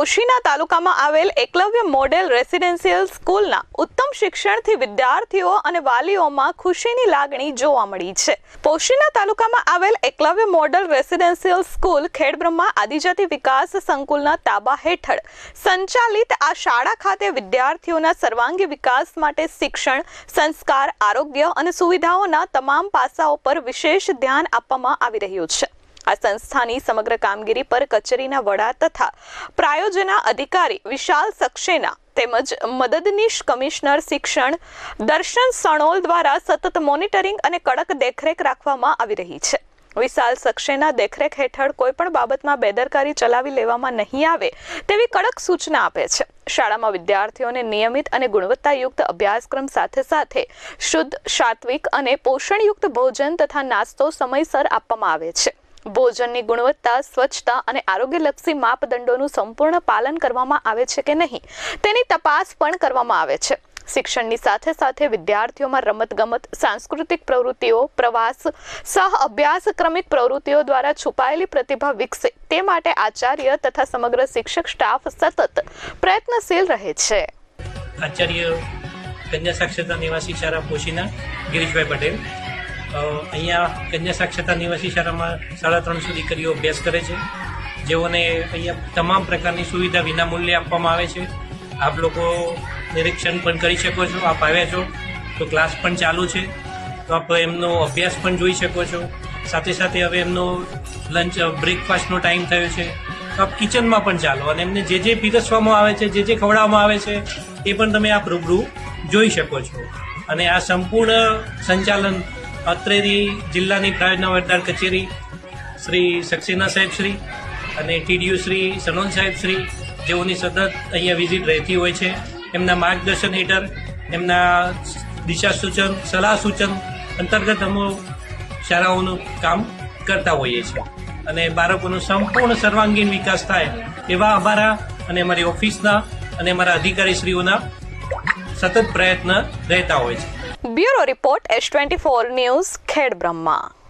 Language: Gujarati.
પોશીના તાલુકામાં આવેલ એકલવ્ય મોડેલ રેસિડેન્શિયલ સ્કૂલના ઉત્તમ શિક્ષણથી વિદ્યાર્થીઓ અને વાલીઓમાં ખુશીની લાગણી જોવા મળી છે। પોશીના તાલુકામાં આવેલ Eklavya model residential school Khedbrahma આદિજાતિ વિકાસ સંકુલના તાબા હેઠળ સંચાલિત આ શાળા ખાતે વિદ્યાર્થીઓના સર્વાંગી વિકાસ માટે શિક્ષણ, સંસ્કાર, આરોગ્ય અને સુવિધાઓના તમામ પાસાઓ પર વિશેષ ધ્યાન આપવામાં આવી રહ્યું છે। આ સંસ્થાની સમગ્ર કામગીરી પર કચેરીના વડા તથા પ્રાયોજના અધિકારી વિશાલ સક્સેના તેમજ મદદનીશ કમિશનર શિક્ષણ દર્શન સણોલ દ્વારા સતત મોનિટરિંગ અને કડક દેખરેખ રાખવામાં આવી રહી છે। વિશાલ સક્સેના દેખરેખ હેઠળ કોઈપણ બાબતમાં બેદરકારી ચલાવી લેવામાં નહીં આવે તેવી કડક સૂચના આપે છે। શાળામાં વિદ્યાર્થીઓને નિયમિત અને ગુણવત્તાયુક્ત અભ્યાસક્રમ સાથે સાથે શુદ્ધ, સાત્વિક અને પોષણયુક્ત ભોજન તથા નાસ્તો સમયસર આપવામાં આવે છે। ભોજનની ગુણવત્તા, સ્વચ્છતા અને આરોગ્યલક્ષી માપદંડોનું સંપૂર્ણ પાલન કરવામાં આવે છે કે નહીં તેની તપાસ પણ કરવામાં આવે છે। શિક્ષણની સાથે સાથે વિદ્યાર્થીઓમાં રમતગમત, સાંસ્કૃતિક પ્રવૃત્તિઓ, પ્રવાસ, સહ અભ્યાસક્રમિક પ્રવૃત્તિઓ દ્વારા છુપાયેલી પ્રતિભા વિકસે તે માટે આચાર્ય તથા સમગ્ર શિક્ષક સ્ટાફ સતત પ્રયત્નશીલ રહે છે। આચાર્ય કન્યા સાક્ષરતા નિવાસી શાળા પોશીના ગિરીશભાઈ પટેલ અહીંયા કન્યા સાક્ષરતા નિવાસી શાળામાં 350 દીકરીઓ અભ્યાસ કરે છે, જેઓને અહીંયા તમામ પ્રકારની સુવિધા વિનામૂલ્યે આપવામાં આવે છે। આપ લોકો નિરીક્ષણ પણ કરી શકો છો। આપ આવ્યા છો તો ક્લાસ પણ ચાલુ છે, તો આપ એમનો અભ્યાસ પણ જોઈ શકો છો। સાથે સાથે હવે એમનો લંચ બ્રેકફાસ્ટનો ટાઈમ થયો છે, તો આપ કિચનમાં પણ ચાલો અને એમને જે પીરસવામાં આવે છે, જે ખવડાવવામાં આવે છે એ પણ તમે આપ રૂબરૂ જોઈ શકો છો। અને આ સંપૂર્ણ સંચાલન અત્રેની જિલ્લાની પ્રાયોજના વડાર કચેરી શ્રી સક્સેના સાહેબ શ્રી અને ટીડીયુ શ્રી સનોલ સાહેબ શ્રી, જેઓની સતત અહીંયા વિઝિટ રહેતી હોય છે, એમના માર્ગદર્શન હેઠળ એમના દિશા સૂચન, સલાહ સૂચન અંતર્ગત અમે શાળાઓનું કામ કરતા હોઈએ છીએ અને બાળકોનો સંપૂર્ણ સર્વાંગીણ વિકાસ થાય એવા અમારા અને અમારી ઓફિસના અને અમારા અધિકારીશ્રીઓના સતત પ્રયત્ન રહેતા હોય છે। Bureau report S24 news Khedbrahma.